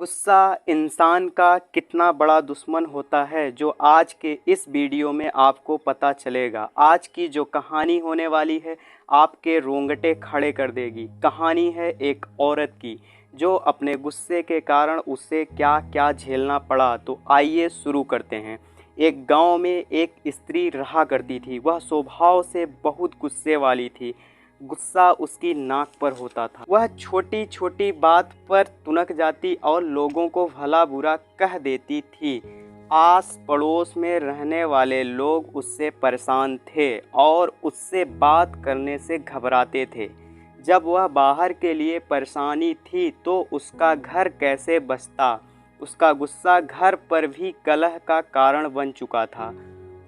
गुस्सा इंसान का कितना बड़ा दुश्मन होता है जो आज के इस वीडियो में आपको पता चलेगा। आज की जो कहानी होने वाली है आपके रोंगटे खड़े कर देगी। कहानी है एक औरत की जो अपने गुस्से के कारण उसे क्या क्या झेलना पड़ा। तो आइए शुरू करते हैं। एक गांव में एक स्त्री रहा करती थी। वह स्वभाव से बहुत गुस्से वाली थी। गुस्सा उसकी नाक पर होता था। वह छोटी छोटी बात पर तुनक जाती और लोगों को भला बुरा कह देती थी। आस पड़ोस में रहने वाले लोग उससे परेशान थे और उससे बात करने से घबराते थे। जब वह बाहर के लिए परेशानी थी तो उसका घर कैसे बचता। उसका गुस्सा घर पर भी कलह का कारण बन चुका था।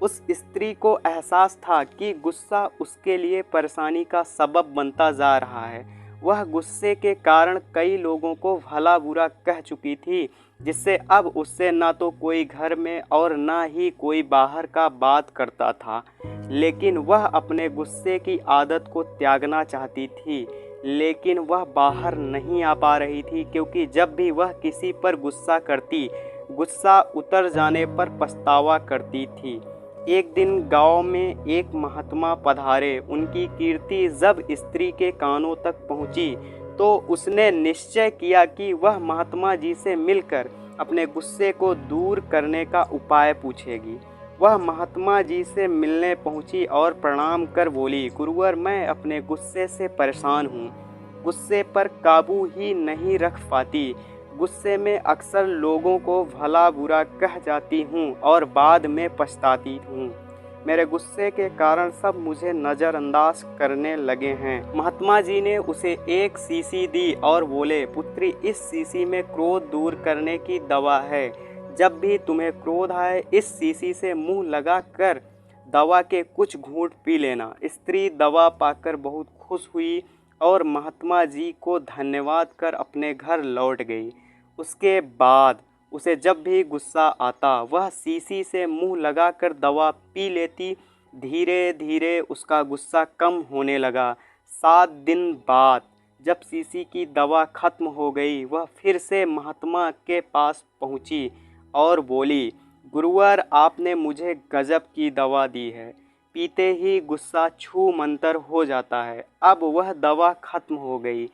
उस स्त्री को एहसास था कि गुस्सा उसके लिए परेशानी का सबब बनता जा रहा है। वह गुस्से के कारण कई लोगों को भला बुरा कह चुकी थी, जिससे अब उससे ना तो कोई घर में और ना ही कोई बाहर का बात करता था। लेकिन वह अपने गुस्से की आदत को त्यागना चाहती थी, लेकिन वह बाहर नहीं आ पा रही थी, क्योंकि जब भी वह किसी पर गुस्सा करती, गुस्सा उतर जाने पर पछतावा करती थी। एक दिन गांव में एक महात्मा पधारे। उनकी कीर्ति जब स्त्री के कानों तक पहुंची तो उसने निश्चय किया कि वह महात्मा जी से मिलकर अपने गुस्से को दूर करने का उपाय पूछेगी। वह महात्मा जी से मिलने पहुंची और प्रणाम कर बोली, गुरुवर, मैं अपने गुस्से से परेशान हूँ। गुस्से पर काबू ही नहीं रख पाती। गुस्से में अक्सर लोगों को भला बुरा कह जाती हूँ और बाद में पछताती हूँ। मेरे गुस्से के कारण सब मुझे नज़रअंदाज करने लगे हैं। महात्मा जी ने उसे एक शीशी दी और बोले, पुत्री, इस शीशी में क्रोध दूर करने की दवा है। जब भी तुम्हें क्रोध आए, इस शीशी से मुंह लगा कर दवा के कुछ घूंट पी लेना। स्त्री दवा पाकर बहुत खुश हुई और महात्मा जी को धन्यवाद कर अपने घर लौट गई। उसके बाद उसे जब भी गुस्सा आता वह शीशी से मुंह लगाकर दवा पी लेती। धीरे धीरे उसका गुस्सा कम होने लगा। 7 दिन बाद जब शीशी की दवा खत्म हो गई, वह फिर से महात्मा के पास पहुंची और बोली, गुरुवर, आपने मुझे गजब की दवा दी है। पीते ही गुस्सा छू मंतर हो जाता है। अब वह दवा खत्म हो गई।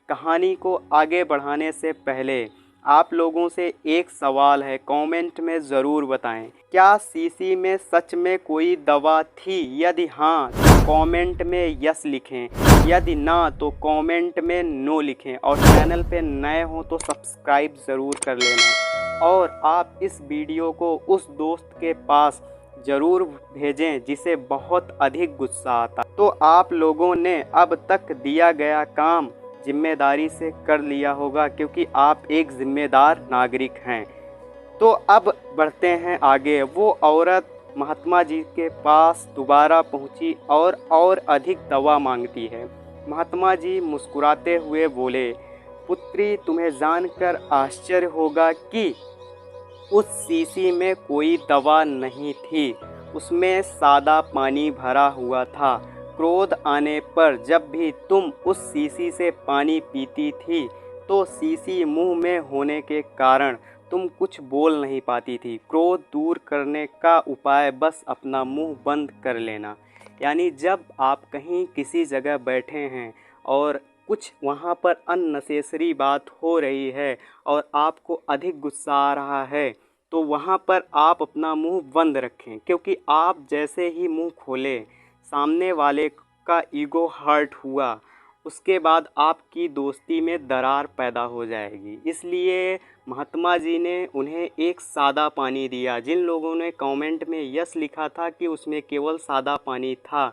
कहानी को आगे बढ़ाने से पहले आप लोगों से एक सवाल है, कमेंट में ज़रूर बताएं, क्या शीशी में सच में कोई दवा थी? यदि हाँ तो कमेंट में यस लिखें, यदि ना तो कमेंट में नो लिखें। और चैनल पे नए हो तो सब्सक्राइब ज़रूर कर लेना। और आप इस वीडियो को उस दोस्त के पास ज़रूर भेजें जिसे बहुत अधिक गुस्सा आता। तो आप लोगों ने अब तक दिया गया काम जिम्मेदारी से कर लिया होगा, क्योंकि आप एक जिम्मेदार नागरिक हैं। तो अब बढ़ते हैं आगे। वो औरत महात्मा जी के पास दोबारा पहुंची और अधिक दवा मांगती है। महात्मा जी मुस्कुराते हुए बोले, पुत्री, तुम्हें जानकर आश्चर्य होगा कि उस शीशी में कोई दवा नहीं थी। उसमें सादा पानी भरा हुआ था। क्रोध आने पर जब भी तुम उस शीशी से पानी पीती थी तो शीशी मुंह में होने के कारण तुम कुछ बोल नहीं पाती थी। क्रोध दूर करने का उपाय बस अपना मुंह बंद कर लेना। यानी जब आप कहीं किसी जगह बैठे हैं और कुछ वहाँ पर अननेसेसरी बात हो रही है और आपको अधिक गुस्सा आ रहा है, तो वहाँ पर आप अपना मुंह बंद रखें, क्योंकि आप जैसे ही मुंह खोलें, सामने वाले का ईगो हर्ट हुआ, उसके बाद आपकी दोस्ती में दरार पैदा हो जाएगी। इसलिए महात्मा जी ने उन्हें एक सादा पानी दिया। जिन लोगों ने कमेंट में यस लिखा था कि उसमें केवल सादा पानी था,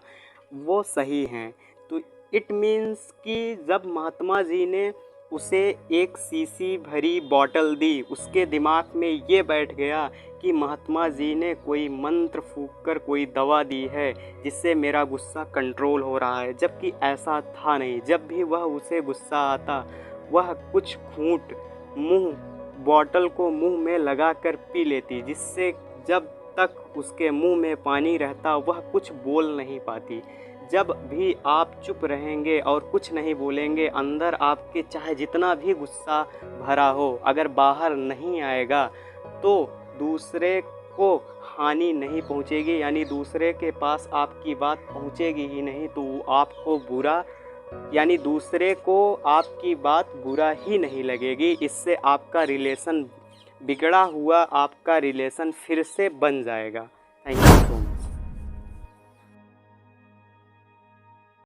वो सही हैं। तो इट मीन्स कि जब महात्मा जी ने उसे एक शीशी भरी बॉटल दी, उसके दिमाग में ये बैठ गया कि महात्मा जी ने कोई मंत्र फूंक कर कोई दवा दी है जिससे मेरा गुस्सा कंट्रोल हो रहा है, जबकि ऐसा था नहीं। जब भी वह उसे गुस्सा आता, वह कुछ घूंट बॉटल को मुंह में लगाकर पी लेती, जिससे जब तक उसके मुंह में पानी रहता वह कुछ बोल नहीं पाती। जब भी आप चुप रहेंगे और कुछ नहीं बोलेंगे, अंदर आपके चाहे जितना भी गुस्सा भरा हो, अगर बाहर नहीं आएगा तो दूसरे को हानि नहीं पहुंचेगी, यानी दूसरे के पास आपकी बात पहुंचेगी ही नहीं, तो वो आपको बुरा, यानी दूसरे को आपकी बात बुरा ही नहीं लगेगी। इससे आपका रिलेशन, बिगड़ा हुआ आपका रिलेशन फिर से बन जाएगा। Thank you so much.